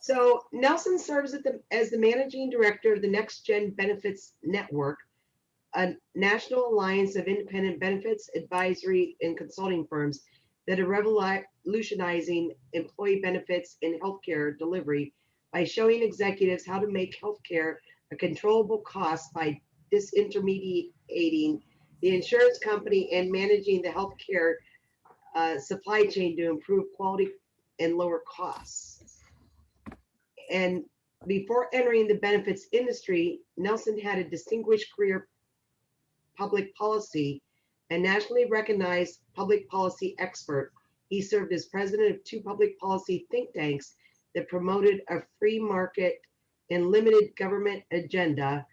So Nelson serves as the managing director of the Next Gen Benefits Network, a national alliance of independent benefits advisory and consulting firms that are revolutionizing employee benefits and healthcare delivery by showing executives how to make healthcare a controllable cost by disintermediating the insurance company and managing the healthcare supply chain to improve quality and lower costs. And before entering the benefits industry, Nelson had a distinguished career public policy and nationally recognized public policy expert. He served as president of two public policy think tanks that promoted a free market and limited government agenda,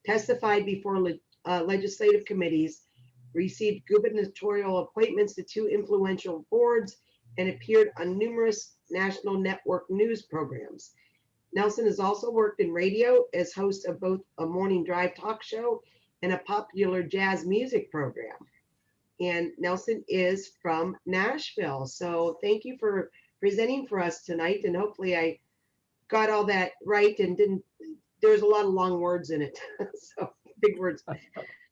testified before legislative committees, received gubernatorial appointments to two influential boards, and appeared on numerous national network news programs. Nelson has also worked in radio as host of both a morning drive talk show and a popular jazz music program. And Nelson is from Nashville. So thank you for presenting for us tonight. And hopefully I got all that right and there's a lot of long words in it. So big words.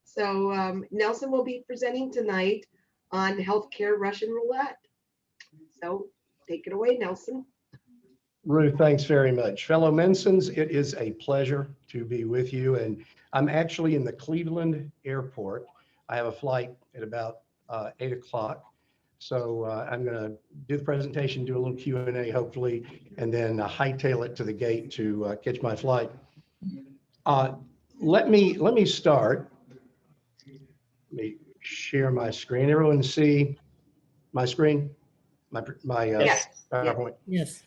So Nelson will be presenting tonight on healthcare Russian roulette. So take it away, Nelson. Ruth, thanks very much. Fellow Mensons, it is a pleasure to be with you. And I'm actually in the Cleveland airport. I have a flight at about 8 o'clock. So I'm going to do the presentation, do a little Q&A hopefully, and then hightail it to the gate to catch my flight. Let me start. Let me share my screen. Everyone see my screen? My Yes. PowerPoint? Yes.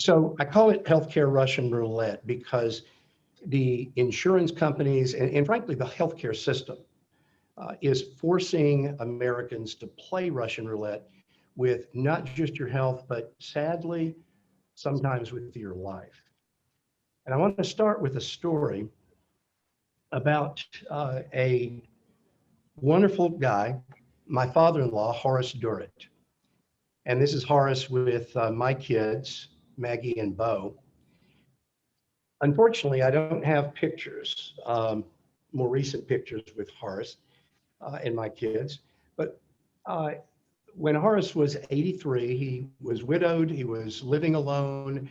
So I call it healthcare Russian roulette because the insurance companies and frankly, the healthcare system is forcing Americans to play Russian roulette with not just your health, but sadly, sometimes with your life. And I want to start with a story about a wonderful guy, my father-in-law, Horace Durrett. And this is Horace with my kids, Maggie and Bo. Unfortunately, I don't have pictures, more recent pictures with Horace and my kids. But when Horace was 83, he was widowed, he was living alone,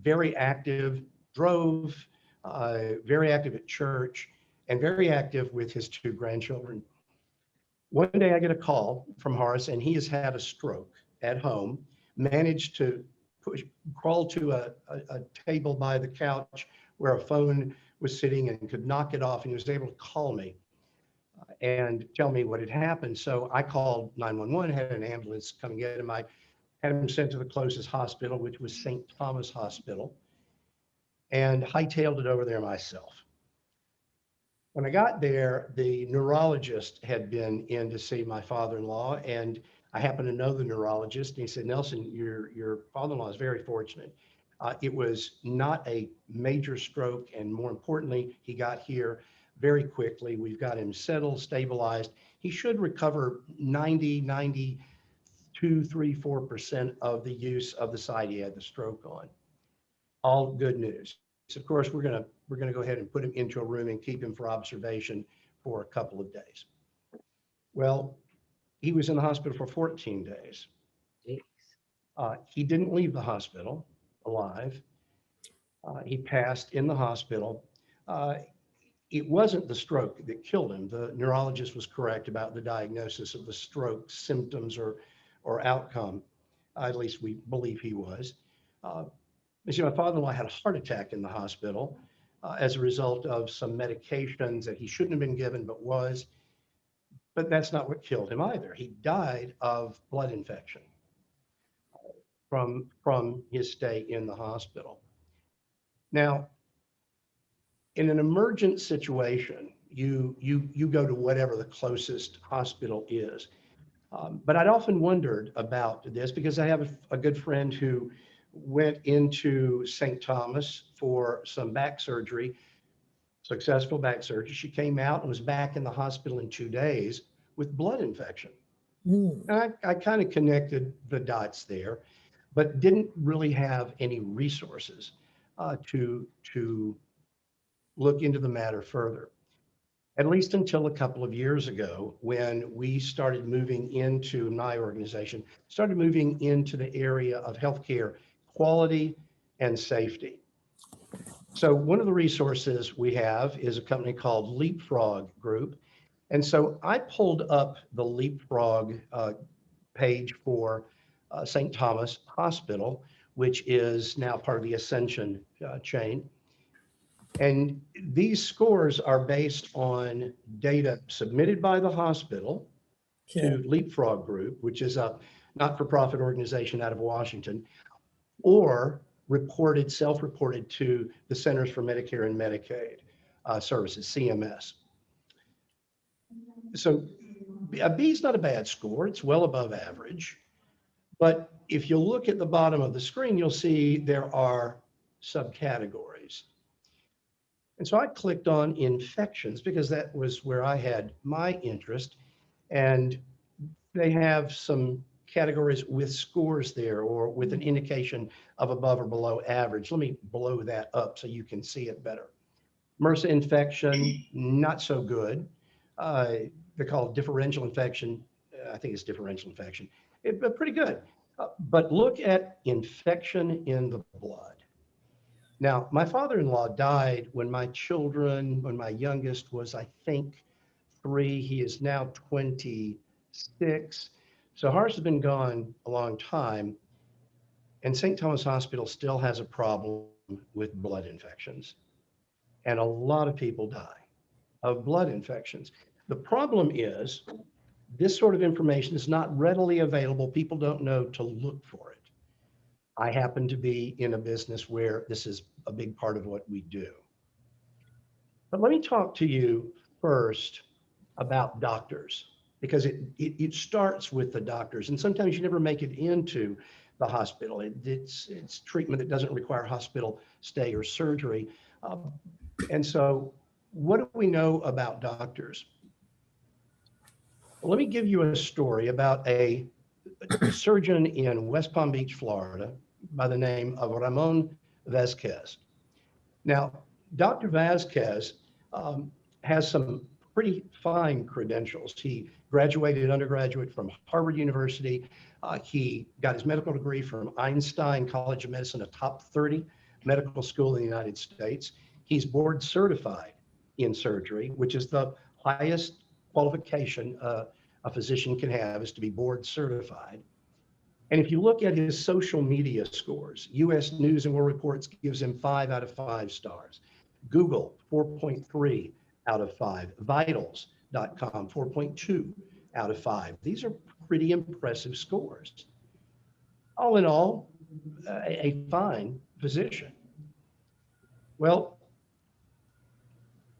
very active, drove, very active at church, and very active with his two grandchildren. One day I get a call from Horace and he has had a stroke at home, managed to crawl to a table by the couch where a phone was sitting and could knock it off, and he was able to call me and tell me what had happened. So I called 911, had an ambulance come and get him. I had him sent to the closest hospital, which was St. Thomas Hospital, and hightailed it over there myself. When I got there, the neurologist had been in to see my father-in-law, and I happened to know the neurologist, and he said, Nelson, your father-in-law is very fortunate. It was not a major stroke, and more importantly, he got here very quickly. We've got him settled, stabilized. He should recover 92, 3, 4% of the use of the side he had the stroke on. All good news. So of course, we're gonna go ahead and put him into a room and keep him for observation for a couple of days. Well, he was in the hospital for 14 days. He didn't leave the hospital alive. He passed in the hospital. It wasn't the stroke that killed him. The neurologist was correct about the diagnosis of the stroke symptoms or outcome. At least we believe he was. As you know, my father-in-law had a heart attack in the hospital as a result of some medications that he shouldn't have been given, but was. But that's not what killed him either. He died of blood infection from his stay in the hospital. Now, in an emergent situation, you go to whatever the closest hospital is. But I'd often wondered about this because I have a good friend who went into St. Thomas for some back surgery, successful back surgery. She came out and was back in the hospital in 2 days with blood infection. And I kind of connected the dots there. but didn't really have any resources to look into the matter further. At least until a couple of years ago, when we started moving into my organization, started moving into the area of healthcare quality and safety. So one of the resources we have is a company called Leapfrog Group. And so I pulled up the Leapfrog page for St. Thomas Hospital, which is now part of the Ascension chain. And these scores are based on data submitted by the hospital Okay. to Leapfrog Group, which is a not-for-profit organization out of Washington, or reported, self-reported to the Centers for Medicare and Medicaid Services, CMS. So a B is not a bad score. It's well above average. But if you look at the bottom of the screen, you'll see there are subcategories. And so I clicked on infections because that was where I had my interest. And they have some categories with scores there or with an indication of above or below average. Let me blow that up so you can see it better. MRSA infection, not so good. They call it differential infection. I think it's differential infection, but pretty good. But look at infection in the blood. Now, my father-in-law died when when my youngest was, I think, 3. He is now 26. So Horace has been gone a long time, and St. Thomas Hospital still has a problem with blood infections. And a lot of people die of blood infections. The problem is this sort of information is not readily available. People don't know to look for it. I happen to be in a business where this is a big part of what we do. But let me talk to you first about doctors, because it starts with the doctors. And sometimes you never make it into the hospital. It's treatment that doesn't require hospital stay or surgery. And so what do we know about doctors? Well, let me give you a story about a surgeon in West Palm Beach, Florida, by the name of Ramon Vasquez. Now, Dr. Vasquez has some pretty fine credentials. He graduated undergraduate from Harvard University. He got his medical degree from Einstein College of Medicine, a top 30 medical school in the United States. He's board certified in surgery, which is the highest qualification a physician can have, is to be board certified. And if you look at his social media scores, US News and World Reports gives him 5 out of 5 stars. Google, 4.3 out of 5. Vitals.com, 4.2 out of 5. These are pretty impressive scores. All in all, a fine physician. Well,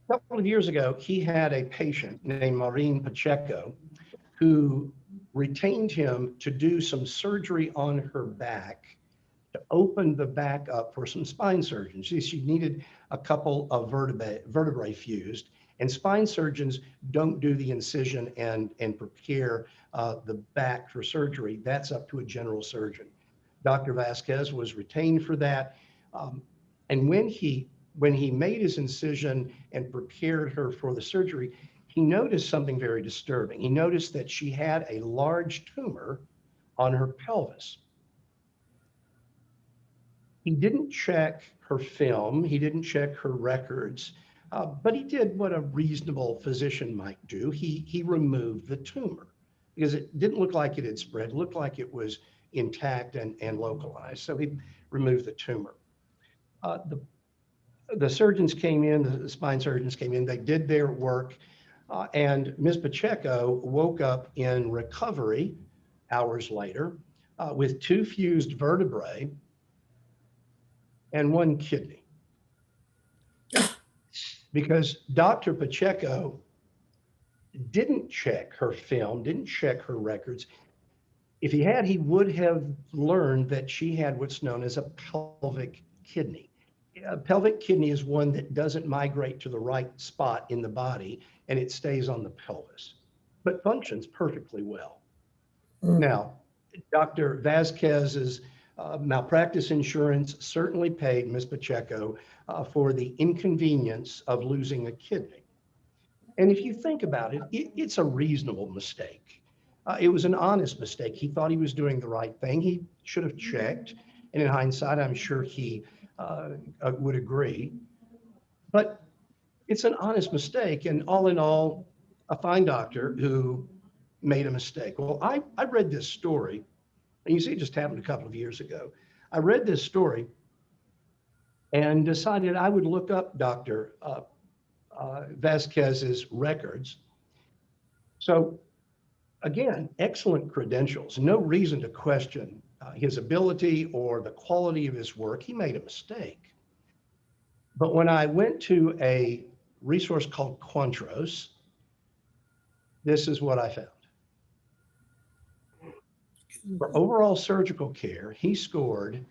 a couple of years ago, he had a patient named Maureen Pacheco who retained him to do some surgery on her back, to open the back up for some spine surgeons. She needed a couple of vertebrae fused, and spine surgeons don't do the incision and prepare the back for surgery. That's up to a general surgeon. Dr. Vasquez was retained for that. And when he made his incision and prepared her for the surgery, he noticed something very disturbing. He noticed that she had a large tumor on her pelvis. He didn't check her film, he didn't check her records, but he did what a reasonable physician might do. He removed the tumor because it didn't look like it had spread, it looked like it was intact and localized. So he removed the tumor. The surgeons came in, the spine surgeons came in, they did their work, and Ms. Pacheco woke up in recovery hours later with 2 fused vertebrae and 1 kidney. Because Dr. Pacheco didn't check her film, didn't check her records. If he had, he would have learned that she had what's known as a pelvic kidney. A pelvic kidney is one that doesn't migrate to the right spot in the body, and it stays on the pelvis, but functions perfectly well. Now, Dr. Vasquez's Malpractice insurance certainly paid Ms. Pacheco for the inconvenience of losing a kidney. And if you think about it, it's a reasonable mistake. It was an honest mistake. He thought he was doing the right thing. He should have checked. And in hindsight, I'm sure he would agree. But it's an honest mistake. And all in all, a fine doctor who made a mistake. Well, I read this story, and you see it just happened a couple of years ago. I read this story and decided I would look up Dr. Vasquez's records. So again, excellent credentials, no reason to question his ability or the quality of his work. He made a mistake. But when I went to a resource called Quantros, this is what I found. For overall surgical care, he scored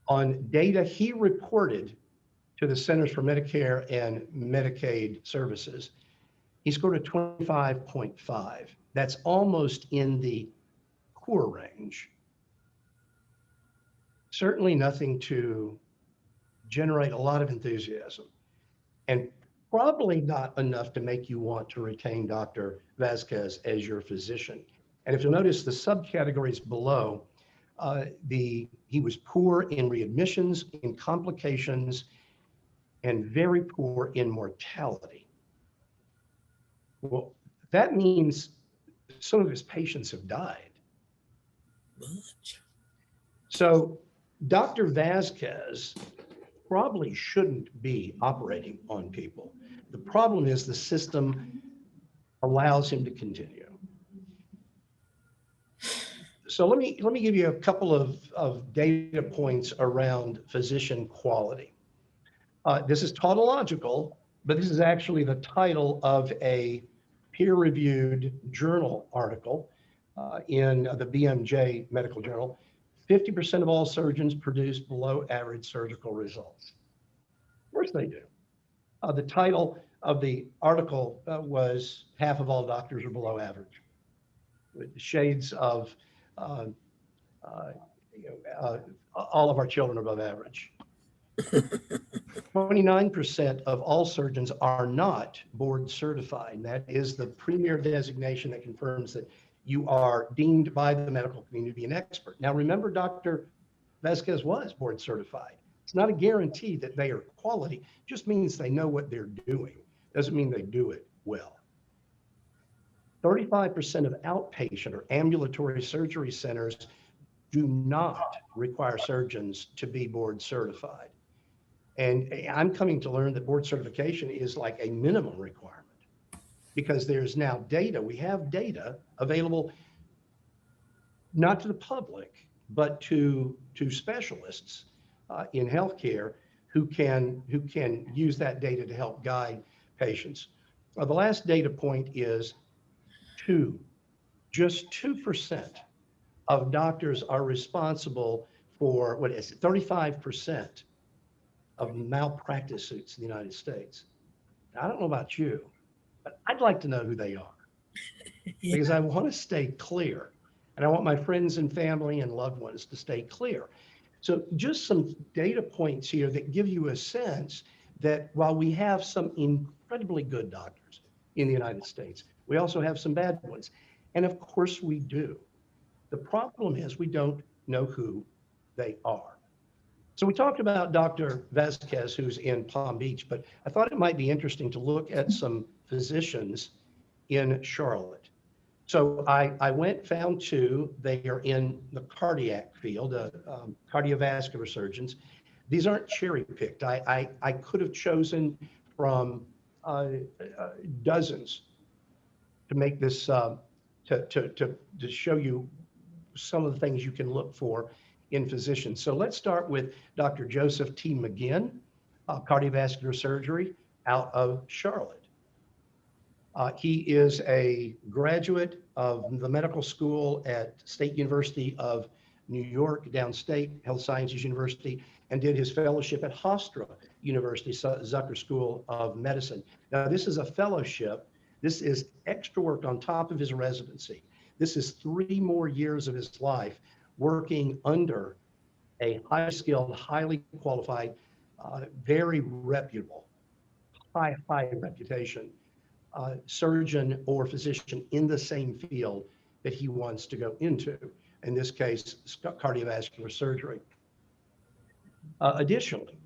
on data he reported to the Centers for Medicare and Medicaid Services. He scored a 25.5. That's almost in the poor range. Certainly nothing to generate a lot of enthusiasm, and probably not enough to make you want to retain Dr. Vasquez as your physician. And if you'll notice the subcategories below, he was poor in readmissions, in complications, and very poor in mortality. Well, that means some of his patients have died. So Dr. Vasquez probably shouldn't be operating on people. The problem is the system allows him to continue. So let me give you a couple of data points around physician quality. This is tautological, but this is actually the title of a peer-reviewed journal article in the BMJ Medical Journal. 50% of all surgeons produce below average surgical results. Of course they do. The title of the article was half of all doctors are below average, with shades of all of our children are above average. 29% of all surgeons are not board certified. That is the premier designation that confirms that you are deemed by the medical community to be an expert. Now, remember, Dr. Vasquez was board certified. It's not a guarantee that they are quality, it just means they know what they're doing. Doesn't mean they do it well. 35% of outpatient or ambulatory surgery centers do not require surgeons to be board certified. And I'm coming to learn that board certification is like a minimum requirement because there's now data. We have data available not to the public, but to specialists in healthcare who can use that data to help guide patients. The last data point is just 2% of doctors are responsible for, 35% of malpractice suits in the United States. Now, I don't know about you, but I'd like to know who they are because I want to stay clear, and I want my friends and family and loved ones to stay clear. So just some data points here that give you a sense that while we have some incredibly good doctors in the United States, we also have some bad ones. And of course we do. The problem is we don't know who they are. So we talked about Dr. Vasquez, who's in Palm Beach, but I thought it might be interesting to look at some physicians in Charlotte. So I found two. They are in the cardiac field, cardiovascular surgeons. These aren't cherry picked. I could have chosen from dozens to make this, to show you some of the things you can look for in physicians. So let's start with Dr. Joseph T. McGinn, cardiovascular surgery out of Charlotte. He is a graduate of the medical school at State University of New York, downstate, Health Sciences University, and did his fellowship at Hofstra University, Zucker School of Medicine. Now, this is a fellowship. This is extra work on top of his residency. This is 3 more years of his life working under a high skilled, highly qualified, very reputable, high reputation surgeon or physician in the same field that he wants to go into, in this case, cardiovascular surgery. Additionally,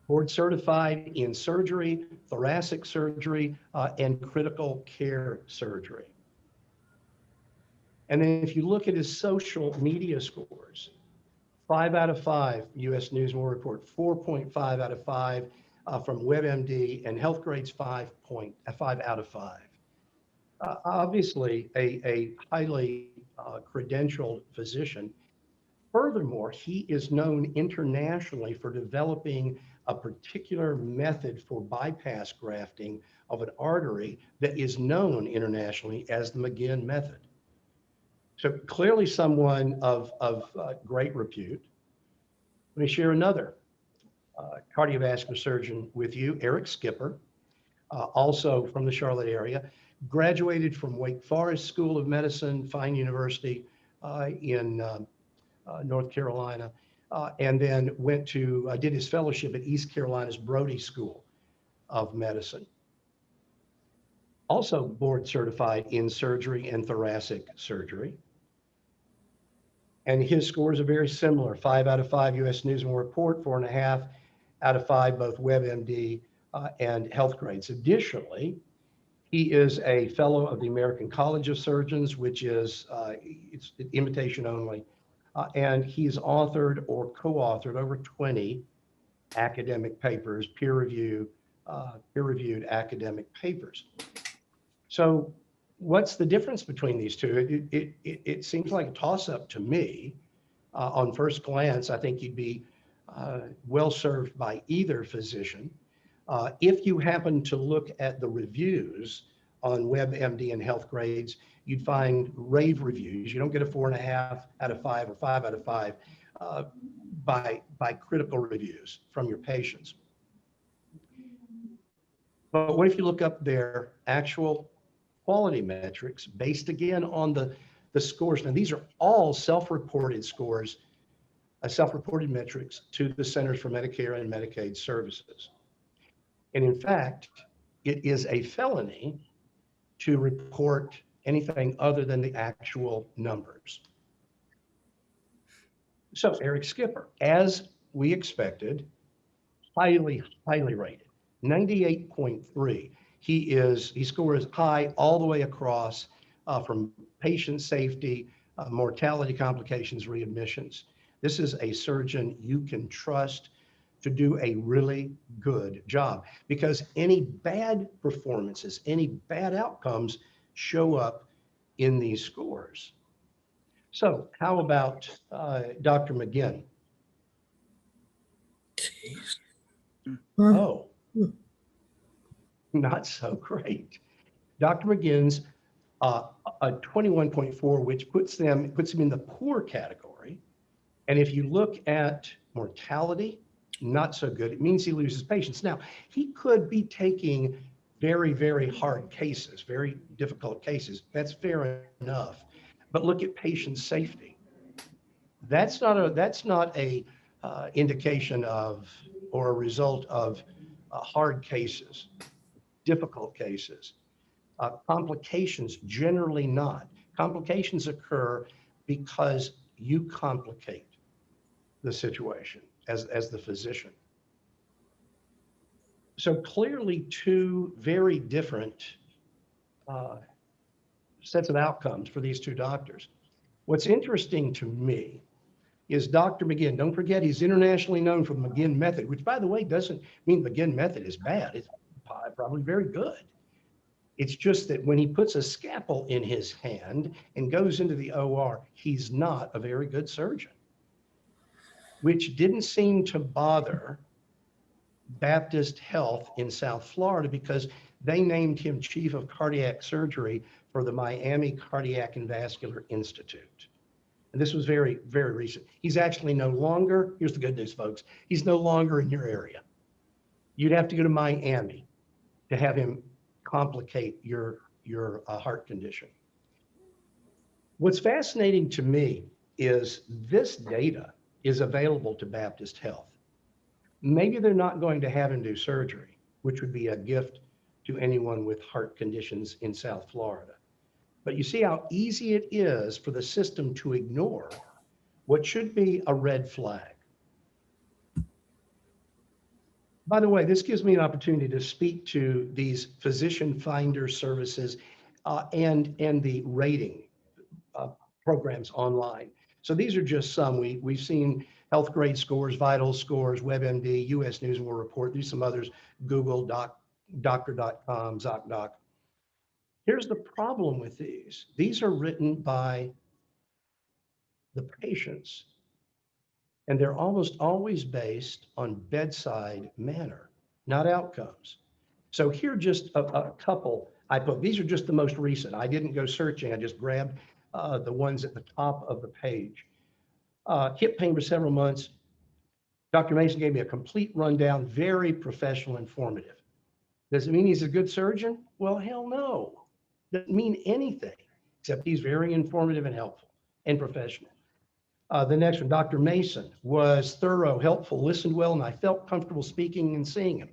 board certified in surgery, thoracic surgery, and critical care surgery. And then if you look at his social media scores, 5 out of 5 US News and World Report, 4.5 out of 5 from WebMD, and Healthgrade's 5 out of 5. Obviously, a highly credentialed physician. Furthermore, he is known internationally for developing a particular method for bypass grafting of an artery that is known internationally as the McGinn method. So clearly someone of great repute. Let me share another cardiovascular surgeon with you, Eric Skipper, also from the Charlotte area, graduated from Wake Forest School of Medicine, Fine University in North Carolina, and then went to, did his fellowship at East Carolina's Brody School of Medicine. Also board certified in surgery and thoracic surgery. And his scores are very similar, 5 out of 5 US News and World Report, 4.5 out of 5, both WebMD and Healthgrades. Additionally, he is a fellow of the American College of Surgeons, which is it's invitation only. And he's authored or co-authored over 20 academic papers, peer-reviewed academic papers. So what's the difference between these two? It seems like a toss-up to me. On first glance, I think you'd be well served by either physician. If you happen to look at the reviews on WebMD and Healthgrades, you'd find rave reviews. You don't get a 4.5 out of 5 or 5 out of 5 by critical reviews from your patients. But what if you look up their actual quality metrics based again on the scores? Now, these are all self-reported scores, self-reported metrics to the Centers for Medicare and Medicaid Services. And in fact, it is a felony to report anything other than the actual numbers. So Eric Skipper, as we expected, highly rated, 98.3. He scores high all the way across from patient safety, mortality, complications, readmissions. This is a surgeon you can trust to do a really good job, because any bad performances, any bad outcomes show up in these scores. So how about Dr. McGinn? Jeez. Oh, not so great. Dr. McGinn's a 21.4, which puts him in the poor category. And if you look at mortality, not so good. It means he loses patients. Now, he could be taking very hard cases, very difficult cases. That's fair enough. But look at patient safety. That's not a indication of or a result of hard cases, difficult cases. Complications, generally not. Complications occur because you complicate the situation as the physician. So clearly two very different sets of outcomes for these two doctors. What's interesting to me is Dr. McGinn. Don't forget, he's internationally known for the McGinn method, which, by the way, doesn't mean the McGinn method is bad. It's probably very good. It's just that when he puts a scalpel in his hand and goes into the OR, he's not a very good surgeon, which didn't seem to bother Baptist Health in South Florida, because they named him chief of cardiac surgery for the Miami Cardiac and Vascular Institute. And this was very recent. He's actually no longer, here's the good news, folks, he's no longer in your area. You'd have to go to Miami to have him complicate your heart condition. What's fascinating to me is this data is available to Baptist Health. Maybe they're not going to have him do surgery, which would be a gift to anyone with heart conditions in South Florida. But you see how easy it is for the system to ignore what should be a red flag. By the way, this gives me an opportunity to speak to these physician finder services and the rating uh, programs online. So these are just some. We've seen health grade scores, vital scores, WebMD, US News and World Report. These some others, Google, doctor.com, ZocDoc. Here's the problem with these. These are written by the patients, and they're almost always based on bedside manner, not outcomes. So here just a couple I put. These are just the most recent. I didn't go searching. I just grabbed the ones at the top of the page. Hip pain for several months. Dr. Mason gave me a complete rundown, very professional, informative. Does it mean he's a good surgeon? Well, hell no. Doesn't mean anything, except he's very informative and helpful and professional. The next one, Dr. Mason was thorough, helpful, listened well, and I felt comfortable speaking and seeing him.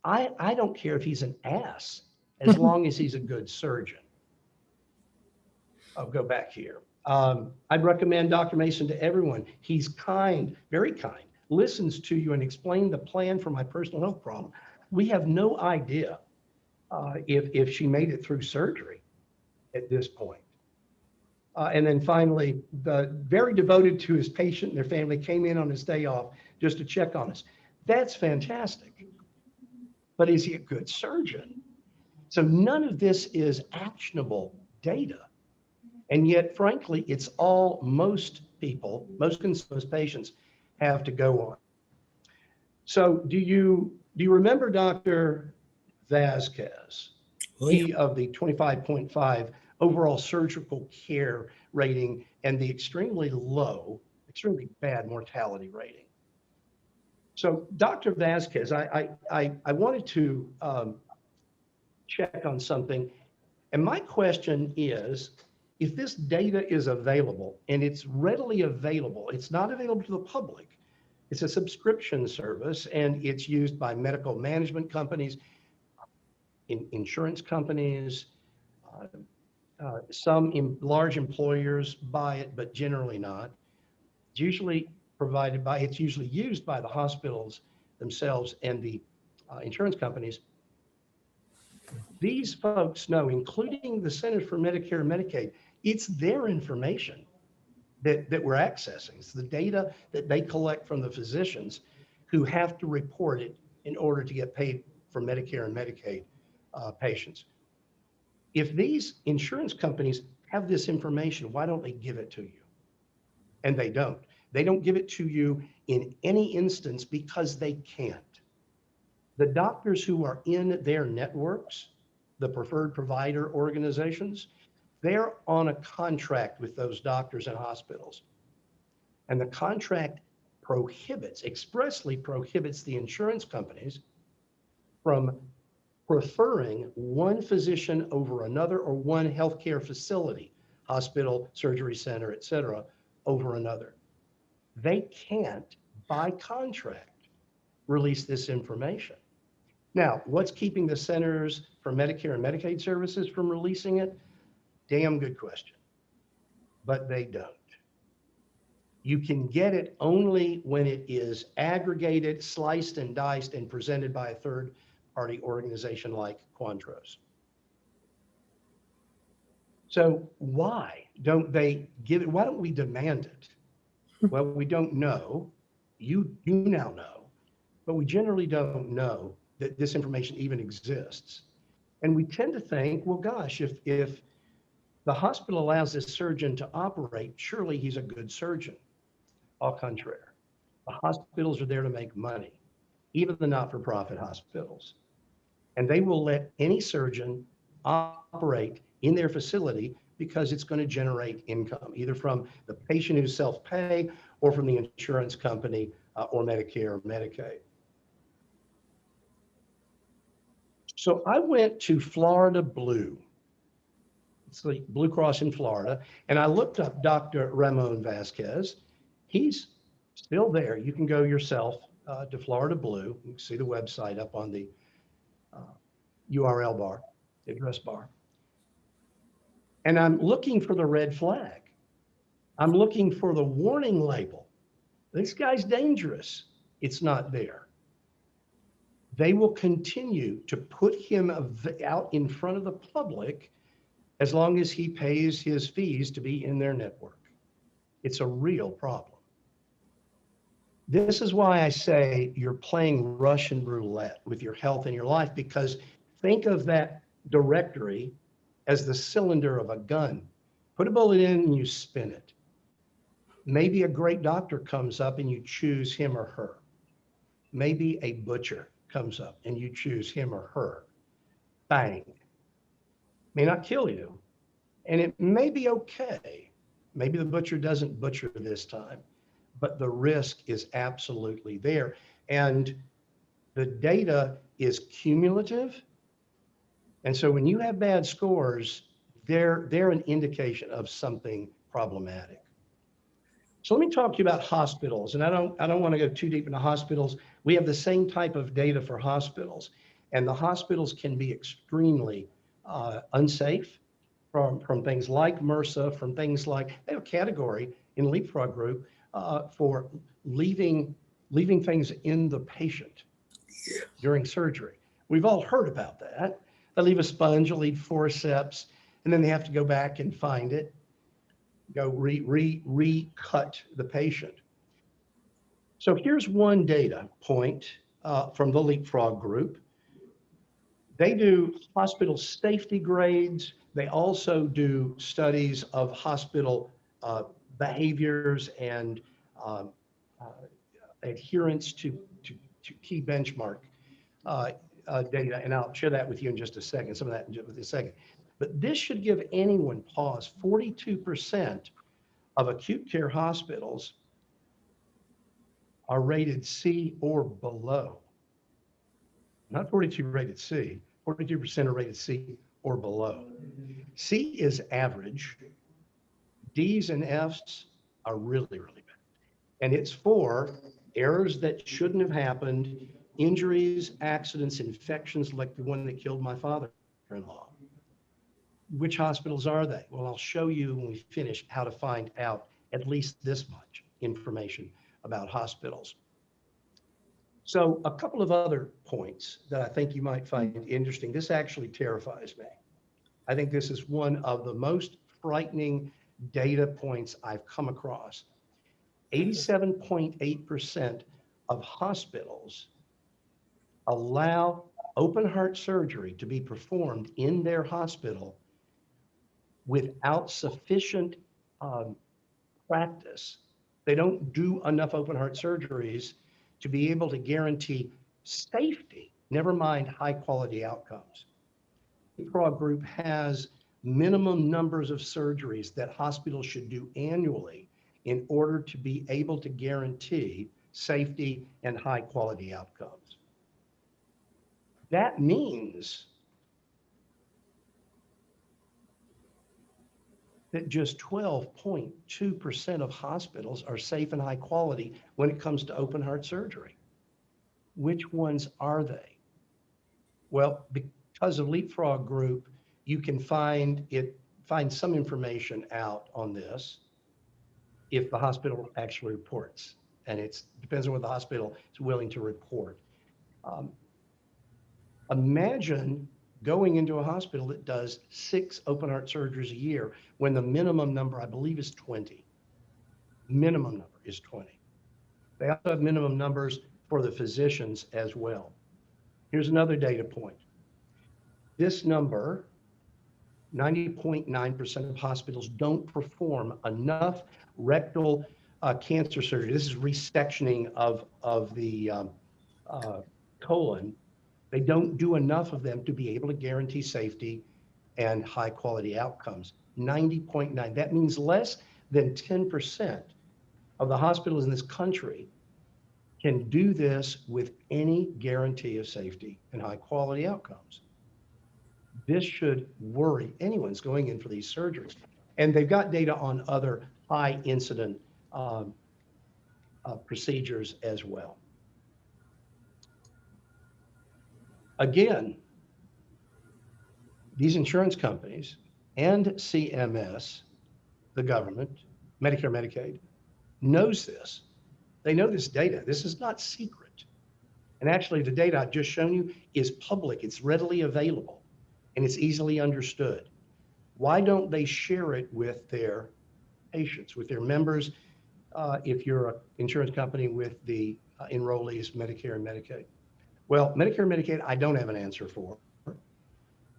I don't care if he's an ass, as long as he's a good surgeon. I'll go back here. I'd recommend Dr. Mason to everyone. He's kind, very kind, listens to you and explained the plan for my personal health problem. We have no idea if she made it through surgery at this point. And then finally, very devoted to his patient and their family, came in on his day off just to check on us. That's fantastic. But is he a good surgeon? So none of this is actionable data. And yet, frankly, it's all most people, most patients have to go on. So do you remember Dr. Vasquez? Oh, yeah. He of the 25.5 overall surgical care rating and the extremely low, extremely bad mortality rating. So Dr. Vasquez, I wanted to check on something. And my question is, if this data is available and it's readily available, it's not available to the public. It's a subscription service and it's used by medical management companies, insurance companies, some large employers buy it, but generally not. It's usually it's usually used by the hospitals themselves and the insurance companies. These folks know, including the Centers for Medicare and Medicaid, it's their information that we're accessing. It's the data that they collect from the physicians who have to report it in order to get paid for Medicare and Medicaid patients. If these insurance companies have this information, why don't they give it to you? And they don't. They don't give it to you in any instance because they can't. The doctors who are in their networks, the preferred provider organizations, they're on a contract with those doctors and hospitals. And the contract expressly prohibits the insurance companies from preferring one physician over another or one healthcare facility, hospital, surgery center, et cetera, over another. They can't, by contract, release this information. Now, what's keeping the Centers for Medicare and Medicaid Services from releasing it? Damn good question. But they don't. You can get it only when it is aggregated, sliced and diced, and presented by a third-party organization like Quantros. So why don't they give it? Why don't we demand it? Well, we don't know. You now know, but we generally don't know that this information even exists. And we tend to think, well, gosh, if the hospital allows this surgeon to operate, surely he's a good surgeon. Au contraire. The hospitals are there to make money, even the not-for-profit hospitals. And they will let any surgeon operate in their facility because it's going to generate income, either from the patient who's self-pay or from the insurance company or Medicare or Medicaid. So I went to Florida Blue It's the Blue Cross in Florida. And I looked up Dr. Ramon Vasquez. He's still there. You can go yourself to Florida Blue. You can see the website up on the uh, URL bar, the address bar. And I'm looking for the red flag. I'm looking for the warning label. This guy's dangerous. It's not there. They will continue to put him out in front of the public as long as he pays his fees to be in their network. It's a real problem. This is why I say you're playing Russian roulette with your health and your life, because think of that directory as the cylinder of a gun. Put a bullet in and you spin it. Maybe a great doctor comes up and you choose him or her. Maybe a butcher comes up and you choose him or her. Bang. May not kill you. And it may be okay. Maybe the butcher doesn't butcher this time, but the risk is absolutely there. And the data is cumulative. And so when you have bad scores, they're an indication of something problematic. So let me talk to you about hospitals, and I don't want to go too deep into hospitals. We have the same type of data for hospitals, and the hospitals can be extremely unsafe from things like MRSA, from things like, they have a category in Leapfrog Group for leaving things in the patient during surgery. We've all heard about that. They leave a sponge, they'll leave forceps, and then they have to go back and find it, go recut the patient. So here's one data point from the Leapfrog Group. They do hospital safety grades. They also do studies of hospital behaviors and um, uh, adherence to key benchmark data. And I'll share that with you in just a second, some of that in just a second. But this should give anyone pause. 42% of acute care hospitals are rated C or below. Not 42 rated C, 42% are rated C or below. C is average. D's and F's are really, really bad. And it's for errors that shouldn't have happened, injuries, accidents, infections like the one that killed my father-in-law. Which hospitals are they? Well, I'll show you when we finish how to find out at least this much information about hospitals. So a couple of other points that I think you might find interesting. This actually terrifies me. I think this is one of the most frightening data points I've come across. 87.8% of hospitals allow open heart surgery to be performed in their hospital without sufficient practice. They don't do enough open heart surgeries to be able to guarantee safety, never mind high quality outcomes. The Leapfrog Group has minimum numbers of surgeries that hospitals should do annually in order to be able to guarantee safety and high quality outcomes. That means that just 12.2% of hospitals are safe and high quality when it comes to open heart surgery. Which ones are they? Well, because of Leapfrog Group, you can find some information out on this if the hospital actually reports. And it depends on what the hospital is willing to report. Imagine going into a hospital that does 6 open heart surgeries a year when the minimum number, I believe, is 20. Minimum number is 20. They also have minimum numbers for the physicians as well. Here's another data point. This number, 90.9% of hospitals don't perform enough rectal cancer surgery. This is resectioning of the colon. They don't do enough of them to be able to guarantee safety and high quality outcomes. 90.9, that means less than 10% of the hospitals in this country can do this with any guarantee of safety and high quality outcomes. This should worry anyone's going in for these surgeries. And they've got data on other high incident procedures as well. Again, these insurance companies and CMS, the government, Medicare, Medicaid, knows this. They know this data. This is not secret. And actually, the data I've just shown you is public. It's readily available, and it's easily understood. Why don't they share it with their patients, with their members, if you're an insurance company with the enrollees, Medicare and Medicaid? Well, Medicare and Medicaid, I don't have an answer for.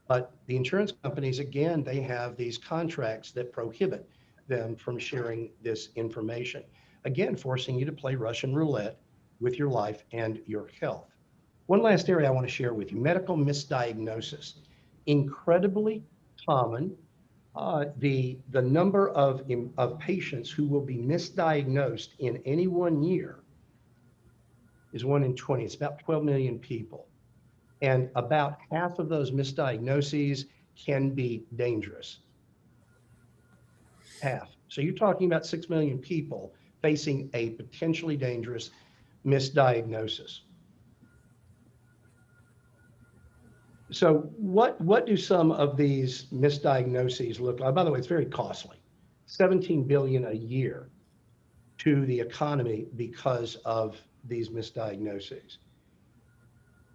But the insurance companies, again, they have these contracts that prohibit them from sharing this information. Again, forcing you to play Russian roulette with your life and your health. One last area I want to share with you, medical misdiagnosis. Incredibly common. The number of patients who will be misdiagnosed in any one year is 1 in 20. It's about 12 million people. And about half of those misdiagnoses can be dangerous. Half. So you're talking about 6 million people facing a potentially dangerous misdiagnosis. So what do some of these misdiagnoses look like? By the way, it's very costly. 17 billion a year to the economy because of these misdiagnoses.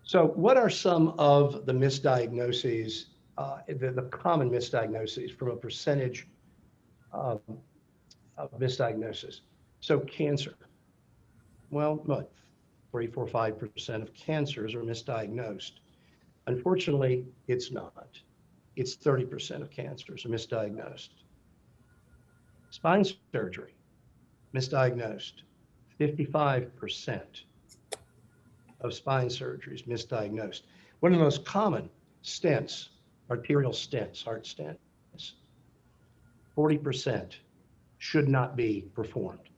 So what are some of the misdiagnoses, the common misdiagnoses from a percentage of misdiagnosis? So cancer. Well, what? 3, 4, 5% of cancers are misdiagnosed. Unfortunately, it's not. It's 30% of cancers are misdiagnosed. Spine surgery, misdiagnosed. 55% of spine surgeries misdiagnosed. One of the most common stents, arterial stents, heart stents, 40% should not be performed.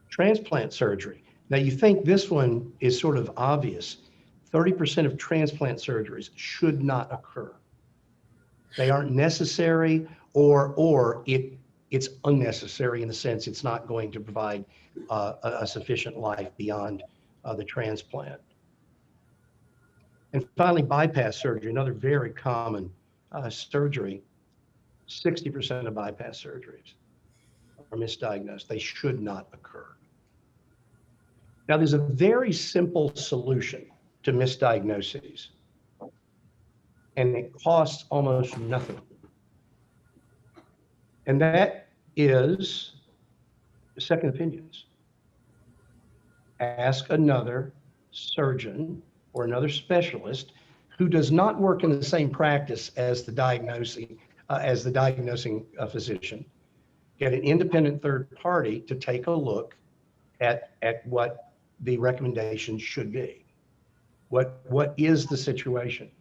Transplant surgery. Now you think this one is sort of obvious. 30% of transplant surgeries should not occur. They aren't necessary, or it's unnecessary in the sense it's not going to provide a sufficient life beyond the transplant. And finally, bypass surgery, another very common surgery. 60% of bypass surgeries are misdiagnosed. They should not occur. Now, there's a very simple solution to misdiagnoses, and it costs almost nothing. And that is second opinions. Ask another surgeon or another specialist who does not work in the same practice as the diagnosing physician. Get an independent third party to take a look at what the recommendation should be. What is the situation?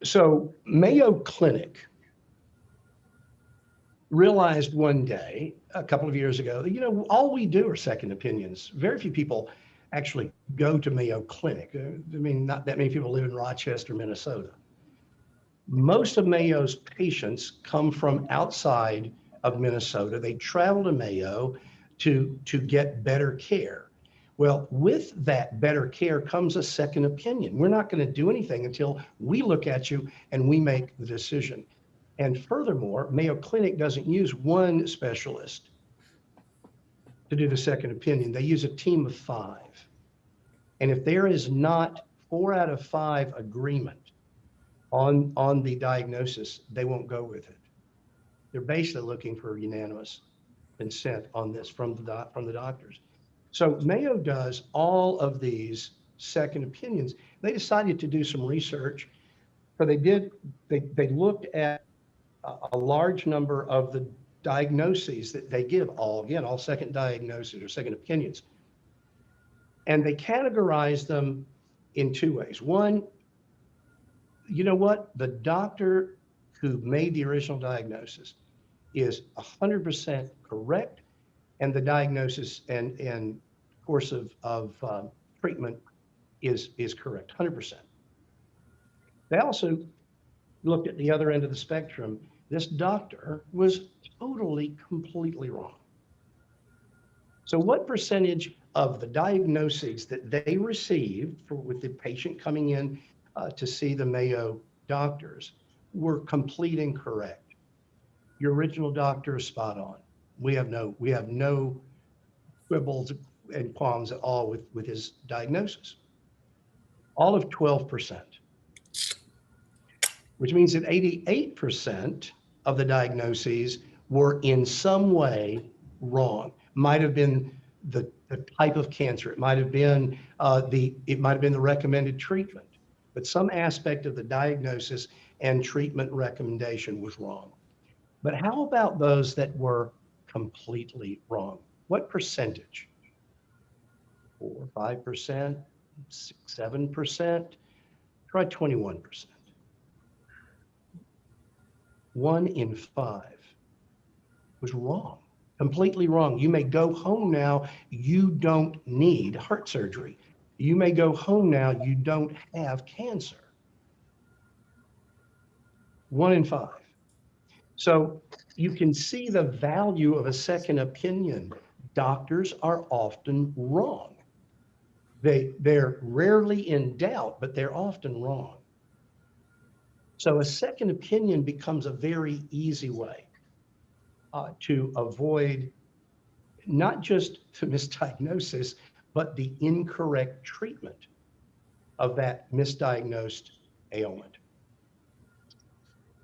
So Mayo Clinic realized one day, a couple of years ago, that, all we do are second opinions. Very few people actually go to Mayo Clinic. I mean, not that many people live in Rochester, Minnesota. Most of Mayo's patients come from outside of Minnesota. They travel to Mayo to get better care. Well, with that better care comes a second opinion. We're not going to do anything until we look at you and we make the decision. And furthermore, Mayo Clinic doesn't use one specialist to do the second opinion. They use a team of 5. And if there is not 4 out of 5 agreement on the diagnosis, they won't go with it. They're basically looking for unanimous consent on this from the doctors. So Mayo does all of these second opinions. They decided to do some research. So they looked at a large number of the diagnoses that they give, all second diagnoses or second opinions. And they categorized them in 2 ways. One, the doctor who made the original diagnosis is 100% correct, and the diagnosis and course of treatment is correct, 100%. They also looked at the other end of the spectrum. This doctor was totally, completely wrong. So what percentage of the diagnoses that they received with the patient coming in to see the Mayo doctors were complete incorrect? Your original doctor is spot on. We have no quibbles and qualms at all with his diagnosis. All of 12%, which means that 88% of the diagnoses were in some way wrong. Might have been the type of cancer. It might have been the recommended treatment, but some aspect of the diagnosis and treatment recommendation was wrong. But how about those that were completely wrong? What percentage? 4, 5%, 6, 7%? Try 21%. 1 in 5 was wrong, completely wrong. You may go home now, you don't need heart surgery. You may go home now, you don't have cancer. 1 in 5. So you can see the value of a second opinion. Doctors are often wrong. They're rarely in doubt, but they're often wrong. So a second opinion becomes a very easy way to avoid not just the misdiagnosis, but the incorrect treatment of that misdiagnosed ailment.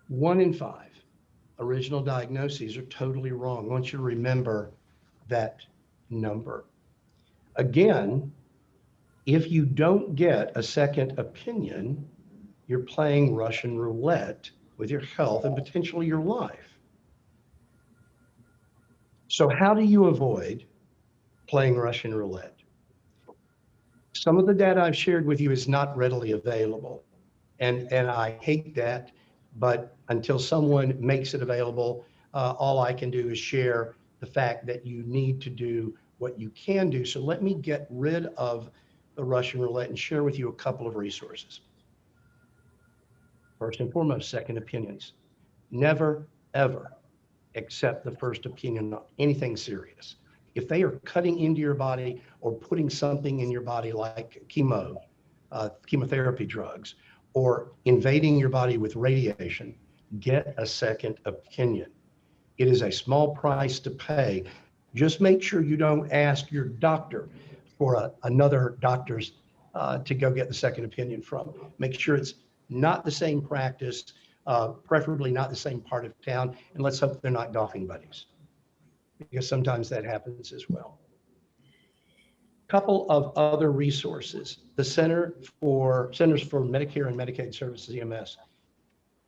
1 in 5 original diagnoses are totally wrong. I want you to remember that number. Again, if you don't get a second opinion, you're playing Russian roulette with your health and potentially your life. So how do you avoid playing Russian roulette? Some of the data I've shared with you is not readily available. And I hate that, but until someone makes it available, all I can do is share the fact that you need to do what you can do. So let me get rid of the Russian roulette and share with you a couple of resources. First and foremost, second opinions. Never, ever accept the first opinion on anything serious. If they are cutting into your body or putting something in your body like chemotherapy drugs, or invading your body with radiation, get a second opinion. It is a small price to pay. Just make sure you don't ask your doctor for another doctor's to go get the second opinion from. Make sure it's not the same practice, preferably not the same part of town, and let's hope they're not golfing buddies, because sometimes that happens as well. Couple of other resources. The Centers for Medicare and Medicaid Services, EMS.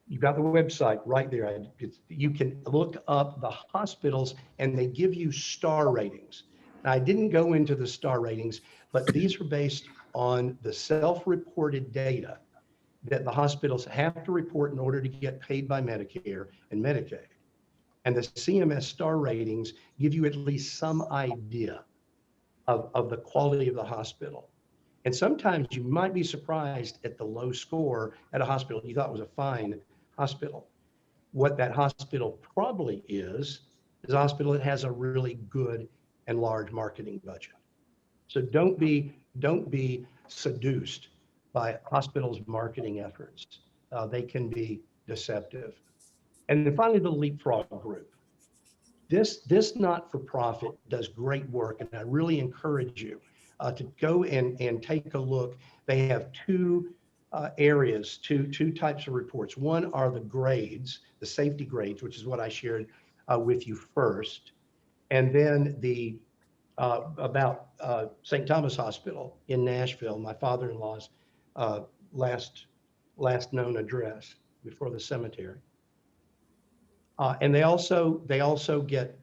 You've got the website right there. You can look up the hospitals and they give you star ratings. Now, I didn't go into the star ratings, but these are based on the self-reported data that the hospitals have to report in order to get paid by Medicare and Medicaid. And the CMS star ratings give you at least some idea of the quality of the hospital. And sometimes you might be surprised at the low score at a hospital you thought was a fine hospital. What that hospital probably is a hospital that has a really good and large marketing budget. So don't be seduced by hospitals' marketing efforts. They can be deceptive. And then finally, the Leapfrog Group. This not-for-profit does great work, and I really encourage you to go and take a look. They have two areas, two types of reports. One are the grades, the safety grades, which is what I shared with you first, and then the about St. Thomas Hospital in Nashville, my father-in-law's last known address before the cemetery. And they also get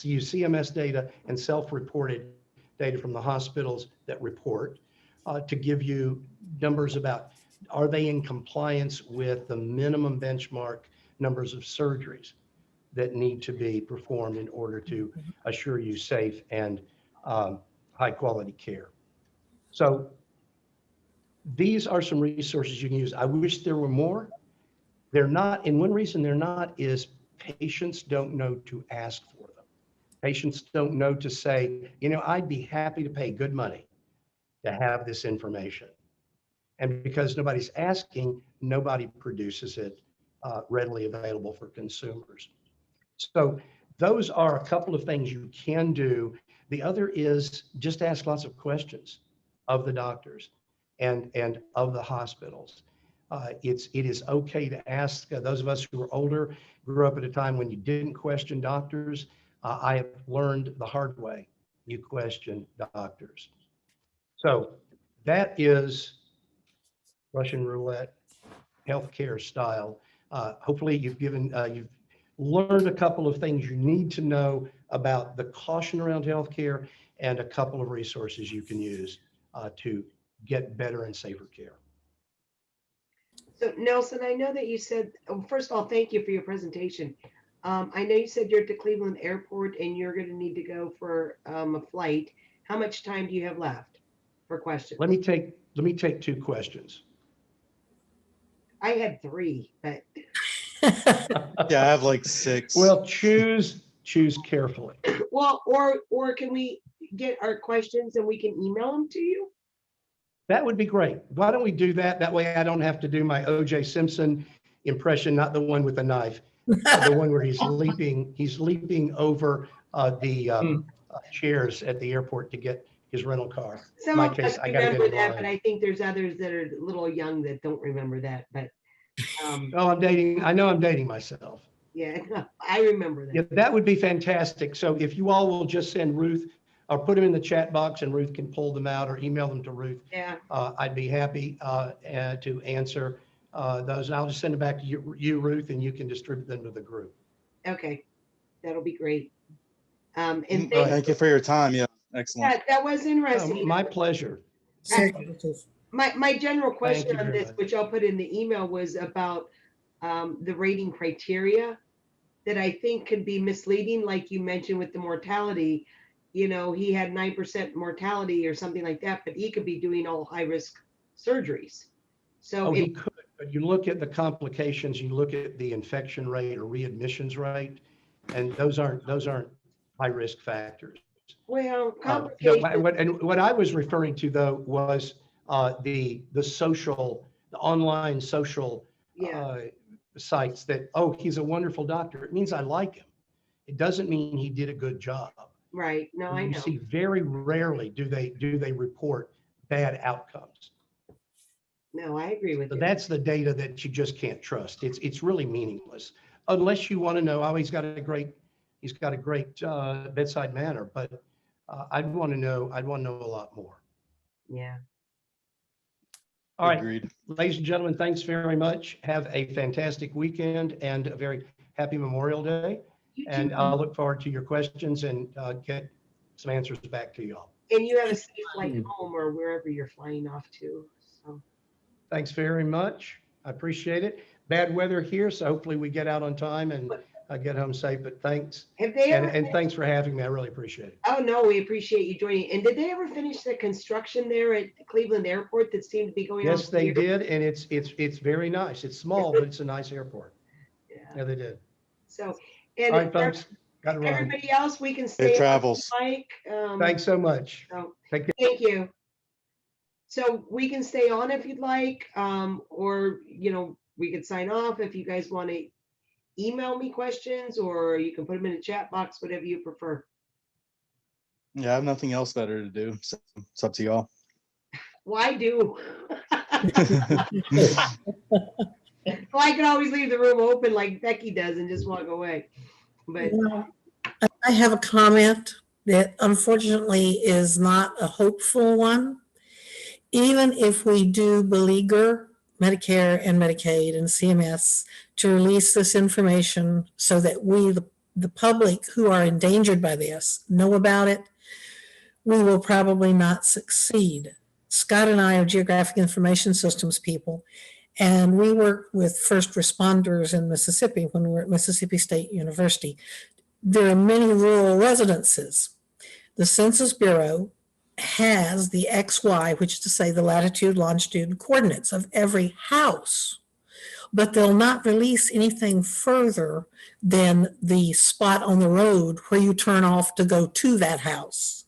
use CMS data and self-reported data from the hospitals that report to give you numbers about, are they in compliance with the minimum benchmark numbers of surgeries that need to be performed in order to assure you safe and high quality care. So these are some resources you can use. I wish there were more. They're not, and one reason they're not is patients don't know to ask for them. Patients don't know to say, I'd be happy to pay good money to have this information. And because nobody's asking, nobody produces it readily available for consumers. So those are a couple of things you can do. The other is just ask lots of questions of the doctors and of the hospitals. It is okay to ask. Those of us who are older grew up at a time when you didn't question doctors. I have learned the hard way. You question doctors. So that is Russian roulette, healthcare style. Hopefully you've learned a couple of things you need to know about the caution around healthcare and a couple of resources you can use to get better and safer care. So Nelson, I know that you said, first of all, thank you for your presentation. I know you said you're at the Cleveland airport and you're going to need to go for a flight. How much time do you have left for questions? Let me take two questions. I had 3, but. Yeah, I have like 6. Well, choose carefully. Well, or can we get our questions and we can email them to you? That would be great. Why don't we do that? That way I don't have to do my O.J. Simpson impression, not the one with the knife, the one where he's leaping over the chairs at the airport to get his rental car. Some In my of case, us I gotta remember get in that, line. but I think there's others that are a little young that don't remember that. But Oh, I know I'm dating myself. yeah, I remember that. Yeah, that would be fantastic. So if you all will just send Ruth or put them in the chat box and Ruth can pull them out or email them to Ruth. Yeah. I'd be happy to answer those. And I'll just send them back to you, Ruth, and you can distribute them to the group. Okay, that'll be great. And Thank you for your time. Yeah, excellent. Yeah, that was interesting. My pleasure. My general question you on very this, much. which I'll put in the email, was about the rating criteria that I think could be misleading, like you mentioned with the mortality. He had 9% mortality or something like that, but he could be doing all high risk surgeries. So he could, but you look at the complications, you look at the infection rate or readmissions rate, and those aren't high risk factors. well, complications. What I was referring to though was the online social sites that, oh, he's a wonderful doctor. It means I like him. It doesn't mean he did a good job. Right. No, I know. You see very rarely do they report bad outcomes. No, I agree with So you. that's the data that you just can't trust. It's really meaningless unless you want to know, oh, he's got a great bedside manner. But I'd want to know a lot more. Yeah. All right, Agreed. ladies and gentlemen, thanks very much. Have a fantastic weekend and a very happy Memorial Day. And I'll look forward to your questions and get some answers back to you all. And you have a safe flight home or wherever you're flying off to. So. Thanks very much. I appreciate it. Bad weather here, so hopefully we get out on time and get home safe. But thanks. Have they and thanks for having me. I really appreciate it. Oh no, we appreciate you joining. And did they ever finish the construction there at Cleveland Airport that seemed to be going on? Yes, they did, and it's very nice. It's small, but it's a nice airport. Yeah, they did. So, and all right, folks, got to run. Everybody else, we can stay. It travels. Mike. Thanks so much. So, Take care. thank you. So we can stay on if you'd like, or we could sign off if you guys want to email me questions, or you can put them in the chat box, whatever you prefer. Yeah, I have nothing else better to do. So it's up to y'all. Well, I do. Well, I can always leave the room open like Becky does and just walk away. But I have a comment that unfortunately is not a hopeful one. Even if we do beleaguer Medicare and Medicaid and CMS to release this information so that we, the public who are endangered by this, know about it, we will probably not succeed. Scott and I are geographic information systems people, and we work with first responders in Mississippi when we were at Mississippi State University. There are many rural residences. The Census Bureau has the XY, which is to say the latitude, longitude, and coordinates of every house, but they'll not release anything further than the spot on the road where you turn off to go to that house.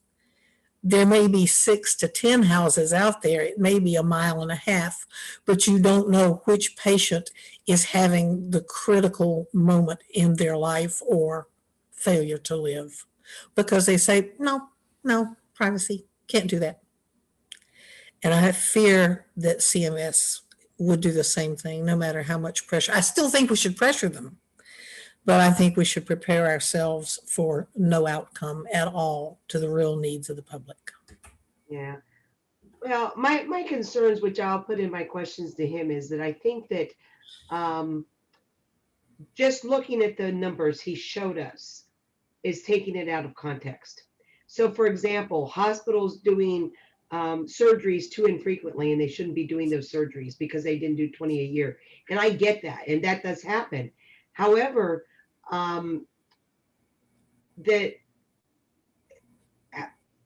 There may be 6 to 10 houses out there. It may be a mile and a half, but you don't know which patient is having the critical moment in their life or failure to live, because they say, no, no, privacy, can't do that. And I fear that CMS would do the same thing, no matter how much pressure. I still think we should pressure them, but I think we should prepare ourselves for no outcome at all to the real needs of the public. Yeah. Well, my concerns, which I'll put in my questions to him, is that I think that just looking at the numbers he showed us is taking it out of context. So, for example, hospitals doing surgeries too infrequently, and they shouldn't be doing those surgeries because they didn't do 20 a year. And I get that, and that does happen. However, that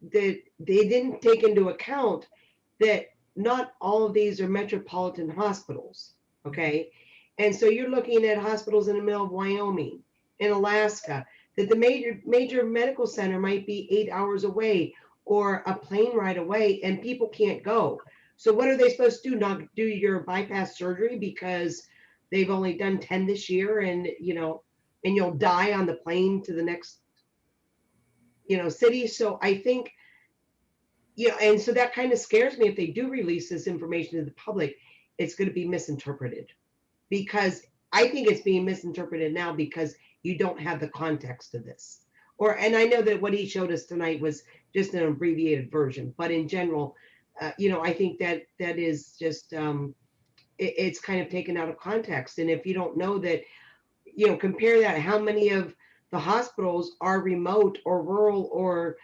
they didn't take into account that not all of these are metropolitan hospitals, okay? And so you're looking at hospitals in the middle of Wyoming, in Alaska, that the major medical center might be 8 hours away or a plane ride away, and people can't go. So what are they supposed to do? Not do your bypass surgery because they've only done 10 this year, and and you'll die on the plane to the next city. So I think, and so that kind of scares me. If they do release this information to the public, it's going to be misinterpreted, because I think it's being misinterpreted now because you don't have the context of this. And I know that what he showed us tonight was just an abbreviated version, but in general, I think that is just, it's kind of taken out of context. And if you don't know that, compare that, how many of the hospitals are remote or rural or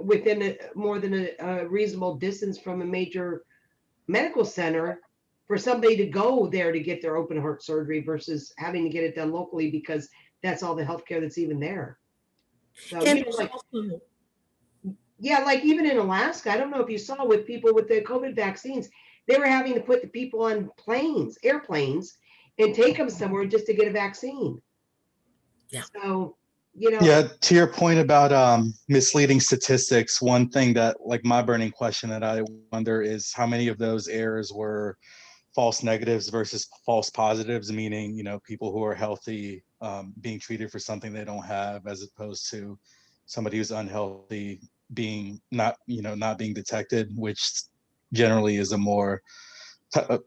within more than a reasonable distance from a major medical center for somebody to go there to get their open heart surgery versus having to get it done locally because that's all the healthcare that's even there. So, And like even in Alaska, I don't know if you saw with people with the COVID vaccines, they were having to put the people on airplanes, and take them somewhere just to get a vaccine. Yeah. So, Yeah, to your point about misleading statistics, one thing that, like, my burning question that I wonder is how many of those errors were false negatives versus false positives, meaning, people who are healthy being treated for something they don't have, as opposed to somebody who's unhealthy being not being detected, which generally is a more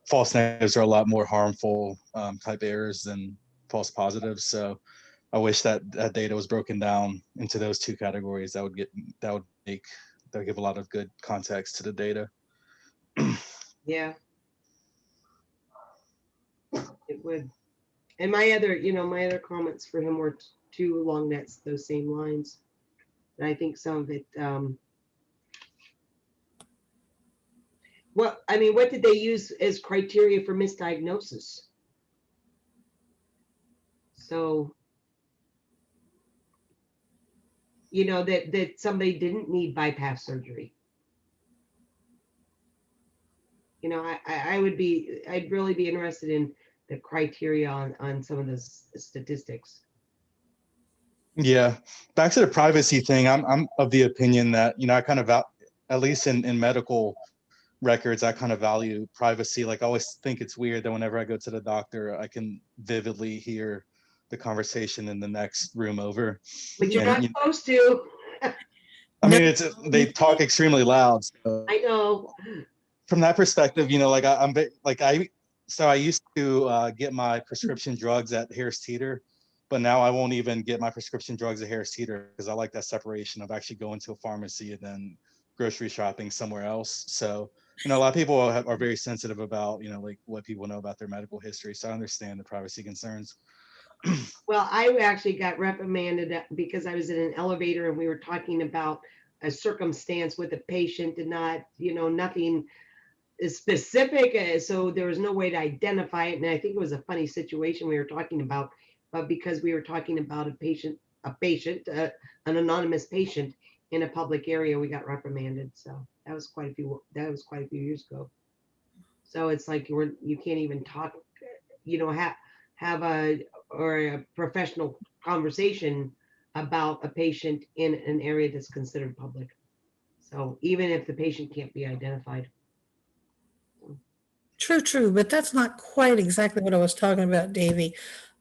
false negatives are a lot more harmful type errors than false positives. So I wish that data was broken down into those two categories. That would give a lot of good context to the data. Yeah, it would. And my other comments for him were too along those same lines. And I think some of it, what did they use as criteria for misdiagnosis? So, that somebody didn't need bypass surgery. I'd really be interested in the criteria on some of those statistics. Yeah, back to the privacy thing. I'm of the opinion that, I kind of, at least in medical records, I kind of value privacy. Like, I always think it's weird that whenever I go to the doctor, I can vividly hear the conversation in the next room over. But you're not supposed to. I mean, they talk extremely loud. So. I know. From that perspective, I used to get my prescription drugs at Harris Teeter, but now I won't even get my prescription drugs at Harris Teeter because I like that separation of actually going to a pharmacy and then grocery shopping somewhere else. So, a lot of people are very sensitive about, like what people know about their medical history. So I understand the privacy concerns. Well, I actually got reprimanded because I was in an elevator and we were talking about a circumstance with a patient and not, nothing specific. So there was no way to identify it. And I think it was a funny situation we were talking about, but because we were talking about an anonymous patient, in a public area, we got reprimanded. So that was quite a few years ago. So it's like you can't even talk, have a professional conversation about a patient in an area that's considered public. So even if the patient can't be identified. True, but that's not quite exactly what I was talking about, Davey.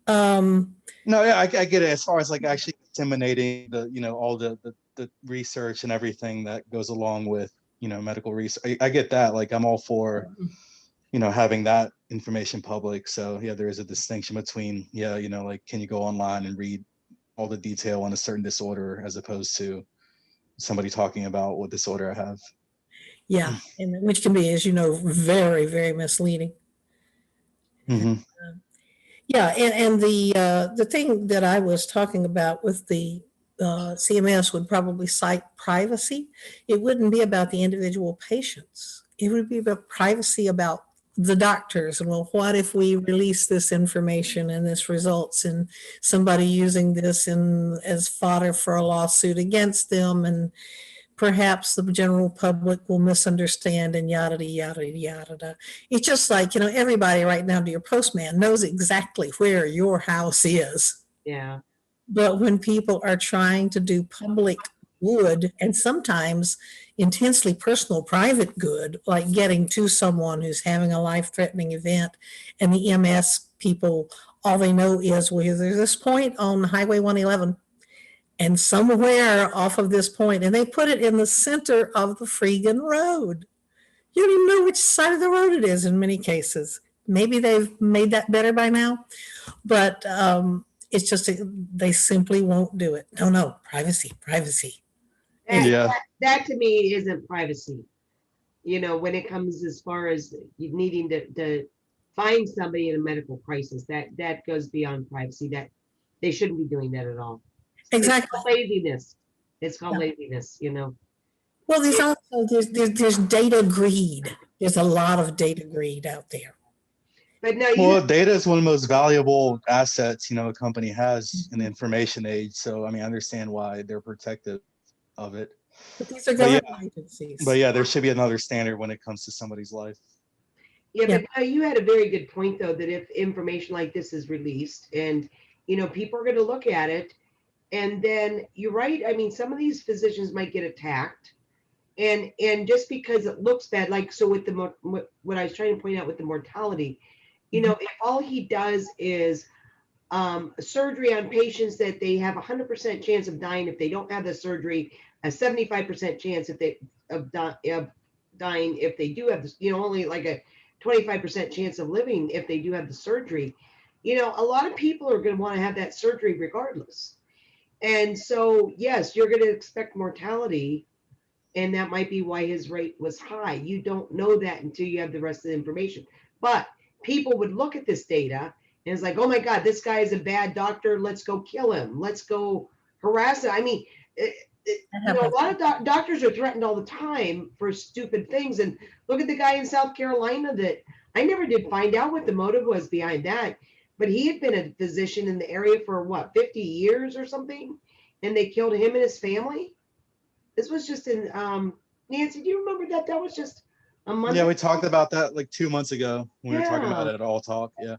Um, No, yeah, I get it. As far as like actually disseminating the, all the research and everything that goes along with, medical research. I get that. Like I'm all for, having that information public. So yeah, there is a distinction between, like, can you go online and read all the detail on a certain disorder as opposed to somebody talking about what disorder I have. yeah, and which can be, as you know, very, very misleading. Mm-hmm. Yeah, and the thing that I was talking about with the CMS would probably cite privacy. It wouldn't be about the individual patients. It would be about privacy about the doctors. And well, what if we release this information and this results in somebody using this as fodder for a lawsuit against them, and perhaps the general public will misunderstand and yada, yada, yada. It's just like, everybody right now to your postman knows exactly where your house is. Yeah. But when people are trying to do public good and sometimes intensely personal private good, like getting to someone who's having a life-threatening event, and the MS people, all they know is, well, there's this point on Highway 111, and somewhere off of this point, and they put it in the center of the freaking road. You don't even know which side of the road it is in many cases. Maybe they've made that better by now, but it's just they simply won't do it. No, privacy. Yeah. That to me isn't privacy. When it comes as far as you needing to find somebody in a medical crisis, that goes beyond privacy. That they shouldn't be doing that at all. Exactly. It's called laziness. It's called Yeah. laziness, Well, there's also there's data greed. There's a lot of data greed out there. But no, Well, data is one of the most valuable assets, a company has in the information age. So, I mean, I understand why they're protective of it. But these are government agencies. But yeah, there should be another standard when it comes to somebody's life. Yeah, but you had a very good point, though, that if information like this is released and, people are going to look at it, and then you're right. I mean, some of these physicians might get attacked, and just because it looks bad, like, so with what I was trying to point out with the mortality, if all he does is surgery on patients that they have 100% chance of dying if they don't have the surgery, a 75% chance of dying if they do have this, only like a 25% chance of living if they do have the surgery. A lot of people are going to want to have that surgery regardless. And so, yes, you're going to expect mortality, and that might be why his rate was high. You don't know that until you have the rest of the information. But people would look at this data and it's like, oh my God, this guy is a bad doctor. Let's go kill him. Let's go harass him. I mean, a lot of doctors are threatened all the time for stupid things. And look at the guy in South Carolina that I never did find out what the motive was behind that. But he had been a physician in the area for 50 years or something, and they killed him and his family. This was just in Nancy, do you remember that? That was just a month. Yeah, we talked about that like 2 months ago when we were talking about it at All Talk. Yeah.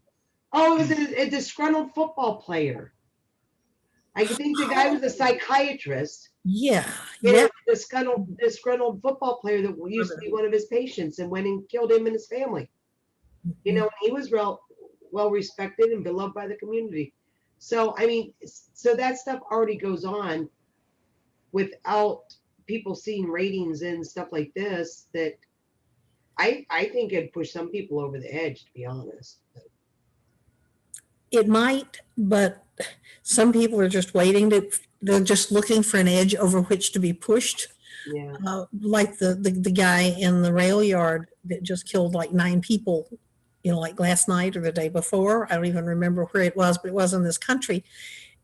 Oh, it was a disgruntled football player. I think the guy was a psychiatrist. Yeah. Disgruntled football player that used to be one of his patients and went and killed him and his family. He was well respected and beloved by the community. So, I mean, so that stuff already goes on without people seeing ratings and stuff like this, that I think it'd push some people over the edge, to be honest. It might, but some people are just they're just looking for an edge over which to be pushed. Yeah. Like the guy in the rail yard that just killed like 9 people, like last night or the day before. I don't even remember where it was, but it was in this country.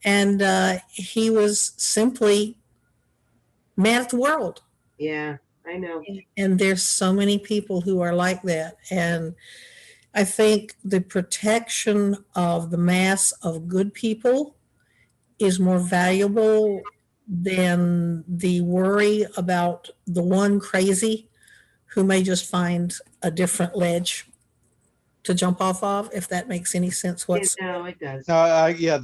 And he was simply mad at the world. Yeah, I know. And there's so many people who are like that. And I think the protection of the mass of good people is more valuable than the worry about the one crazy who may just find a different ledge to jump off of, if that makes any sense Yeah, whatsoever. no, it does. No, yeah,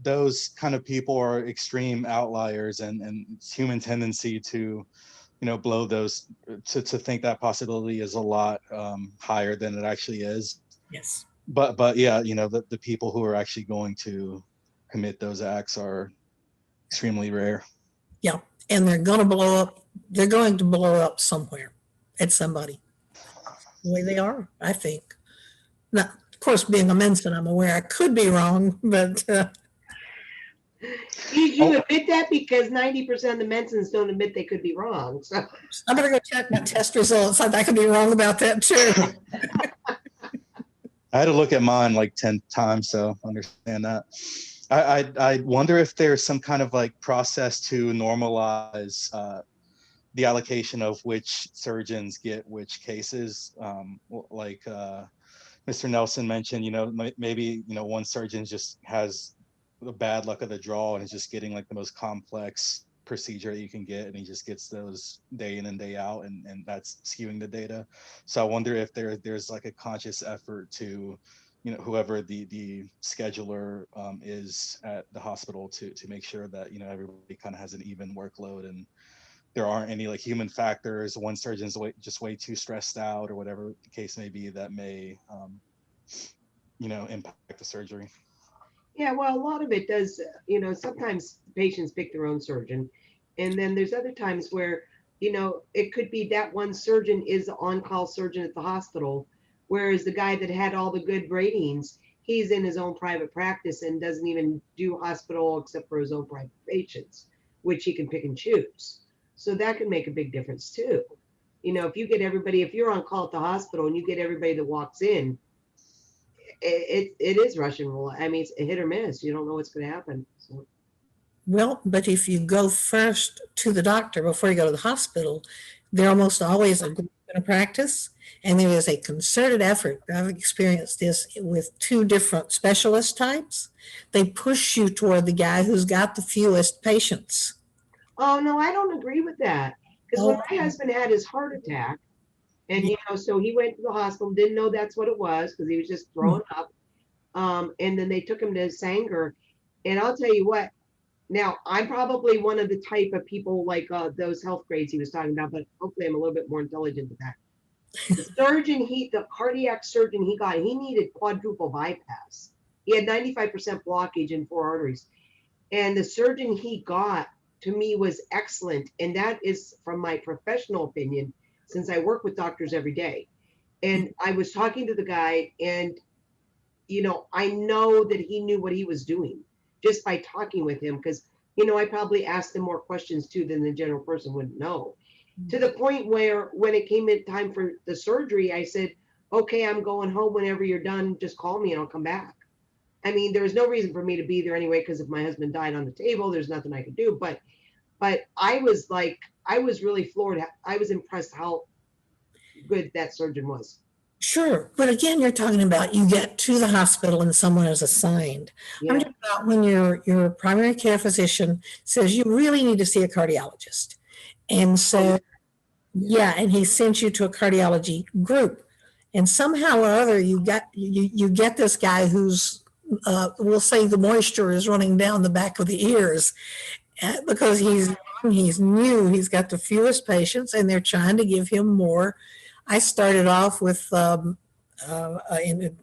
those kind of people are extreme outliers, and it's human tendency to, blow those, to think that possibility is a lot higher than it actually is. Yes. But yeah, the people who are actually going to commit those acts are extremely rare. Yeah. And they're going to blow up. They're going to blow up somewhere at somebody. The way they are, I think. Now, of course, being a Menson, I'm aware I could be wrong, but You admit that because 90% of the Mensons don't admit they could be wrong. So I'm going to go check my test results. I could be wrong about that too. I had to look at mine like 10 times, so understand that. I wonder if there's some kind of like process to normalize the allocation of which surgeons get which cases. Like Mr. Nelson mentioned, maybe, one surgeon just has the bad luck of the draw and is just getting like the most complex procedure that you can get, and he just gets those day in and day out, and that's skewing the data. So I wonder if there's like a conscious effort to, whoever the scheduler is at the hospital to make sure that, everybody kind of has an even workload, and there aren't any like human factors. One surgeon's just way too stressed out, or whatever the case may be, that may impact the surgery. yeah, well, a lot of it does, sometimes patients pick their own surgeon. And then there's other times where, it could be that one surgeon is the on-call surgeon at the hospital, whereas the guy that had all the good ratings, he's in his own private practice and doesn't even do hospital except for his own private patients, which he can pick and choose. So that can make a big difference too. If you get everybody, if you're on call at the hospital and you get everybody that walks in, it is Russian roulette. I mean, it's a hit or miss. You don't know what's going to happen. So. Well, but if you go first to the doctor before you go to the hospital, they're almost always a group in a practice, and there is a concerted effort. I've experienced this with two different specialist types. They push you toward the guy who's got the fewest patients. Oh no, I don't agree with that. Because when my husband had his heart attack, and so he went to the hospital, didn't know that's what it was because he was just throwing up. And then they took him to Sanger, and I'll tell you what. Now, I'm probably one of the type of people like those health grades he was talking about, but hopefully I'm a little bit more intelligent than that. The cardiac surgeon he got, he needed quadruple bypass. He had 95% blockage in 4 arteries. And the surgeon he got, to me, was excellent. And that is from my professional opinion, since I work with doctors every day. And I was talking to the guy, and, I know that he knew what he was doing just by talking with him, because I probably asked him more questions too than the general person would know, to the point where when it came in time for the surgery, I said, okay, I'm going home. Whenever you're done, just call me and I'll come back. I mean, there was no reason for me to be there anyway, because if my husband died on the table, there's nothing I could do. But I was really floored. I was impressed how good that surgeon was. Sure. But again, you're talking about you get to the hospital and someone is assigned. Yeah. I'm talking about when your primary care physician says you really need to see a cardiologist. And so, yeah, and he sends you to a cardiology group. And somehow or other, you get this guy who's, we'll say the moisture is running down the back of the ears because he's new, he's got the fewest patients, and they're trying to give him more. I started off with in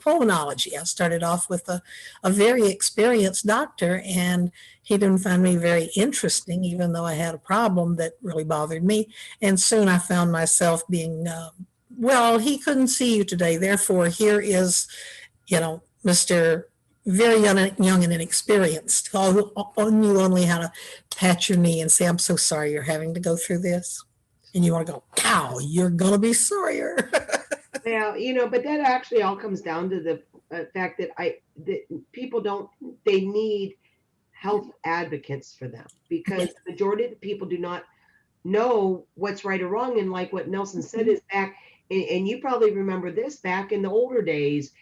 pulmonology. I started off with a very experienced doctor, and he didn't find me very interesting, even though I had a problem that really bothered me. And soon I found myself being, well, he couldn't see you today. Therefore, here is, Mr. Very young and inexperienced, who knew only how to pat your knee and say, I'm so sorry you're having to go through this. And you want to go, cow, you're going to be sorrier. Well, but that actually all comes down to the fact that people they need health advocates for them, because the majority of the people do not know what's right or wrong. And like what Nelson said is back, and you probably remember this, back in the older days,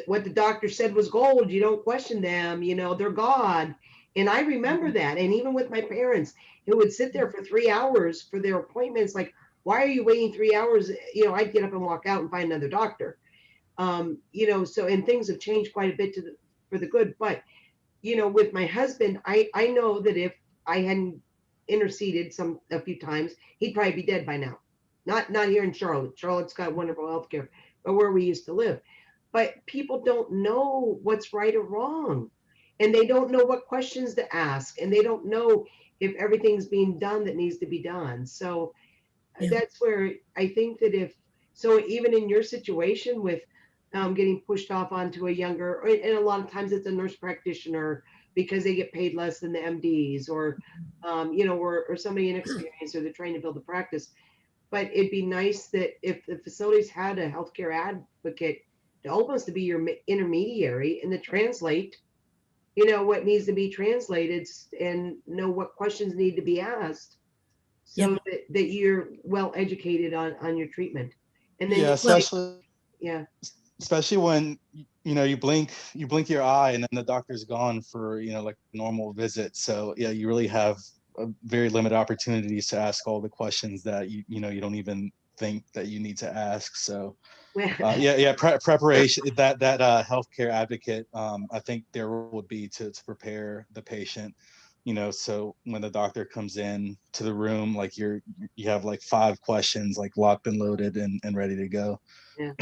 what the doctor said was gold. You don't question them, they're God. And I remember that. And even with my parents, who would sit there for 3 hours for their appointments, like, why are you waiting 3 hours? I'd get up and walk out and find another doctor. So, and things have changed quite a bit for the good. But, with my husband, I know that if I hadn't interceded a few times, he'd probably be dead by now. Not here in Charlotte. Charlotte's got wonderful healthcare, but where we used to live. But people don't know what's right or wrong, and they don't know what questions to ask, and they don't know if everything's being done that needs to be done. So Yeah. that's where I think that even in your situation with getting pushed off onto a younger, and a lot of times it's a nurse practitioner because they get paid less than the MDs, or or somebody inexperienced, or they're trying to build a practice. But it'd be nice that if the facilities had a healthcare advocate to almost to be your intermediary and to translate, what needs to be translated, and know what questions need to be asked, so that you're well educated on your treatment. And then Yeah, yeah, especially when you blink your eye and then the doctor's gone for like a normal visit. So yeah, you really have a very limited opportunities to ask all the questions that you don't even think that you need to ask. So preparation, that healthcare advocate, I think their role would be to prepare the patient, so when the doctor comes in to the room, like you have like 5 questions like locked and loaded and ready to go. yeah.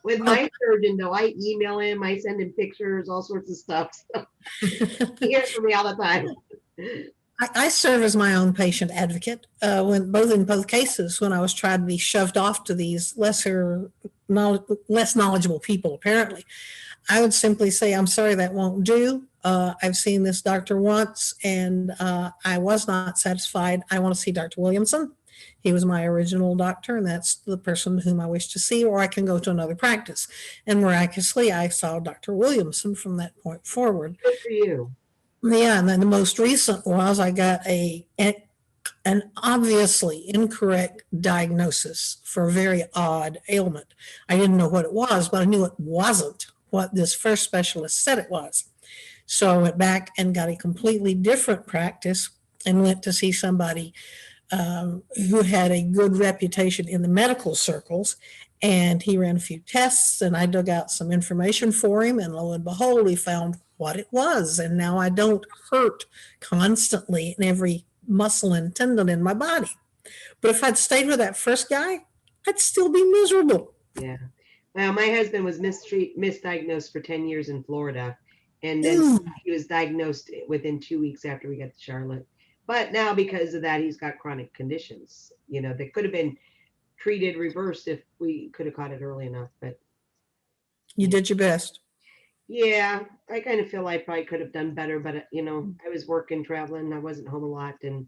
With my surgeon, though, I email him, I send him pictures, all sorts of stuff. So he hears from me all the time. I serve as my own patient advocate in both cases, when I was trying to be shoved off to these less knowledgeable people. Apparently, I would simply say, "I'm sorry, that won't do. I've seen this doctor once, and I was not satisfied. I want to see Dr. Williamson. He was my original doctor, and that's the person whom I wish to see, or I can go to another practice." And miraculously, I saw Dr. Williamson from that point forward. Good for you. Yeah, and then the most recent was I got an obviously incorrect diagnosis for a very odd ailment. I didn't know what it was, but I knew it wasn't what this first specialist said it was. So I went back and got a completely different practice and went to see somebody who had a good reputation in the medical circles. And he ran a few tests, and I dug out some information for him, and lo and behold, he found what it was. And now I don't hurt constantly in every muscle and tendon in my body. But if I'd stayed with that first guy, I'd still be miserable. Yeah. Well, my husband was misdiagnosed for 10 years in Florida. And then he was diagnosed within 2 weeks after we got to Charlotte. But now, because of that, he's got chronic conditions, that could have been treated, reversed, if we could have caught it early enough. But you did your best. Yeah, I kind of feel I probably could have done better, but I was working, traveling, I wasn't home a lot, and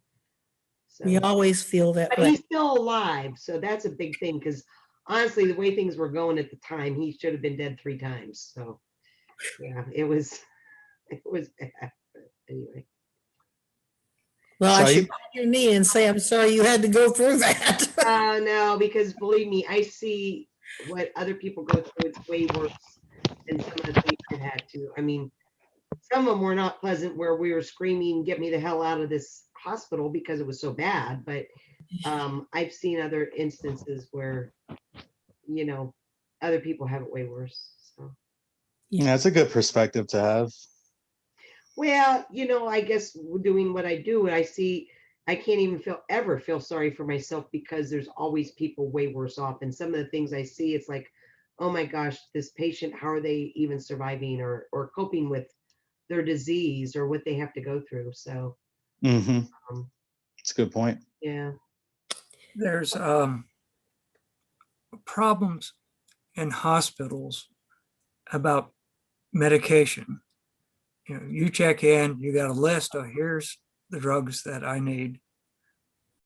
so. We always feel that But way. he's still alive, so that's a big thing, because honestly, the way things were going at the time, he should have been dead 3 times. So yeah, it was bad. But anyway. Well, I should bite your knee and say, I'm sorry you had to go through that. No, because believe me, I see what other people go through. It's way worse than some of the things I had to. I mean, some of them were not pleasant, where we were screaming, "Get me the hell out of this hospital," because it was so bad. But I've seen other instances where, other people have it way worse. So Yeah, it's a good perspective to have. Well, I guess doing what I do, I see, I can't even ever feel sorry for myself, because there's always people way worse off. And some of the things I see, it's like, oh my gosh, this patient, how are they even surviving or coping with their disease or what they have to go through? So it's a good point. Yeah. There's problems in hospitals about medication. You check in, you got a list of, here's the drugs that I need.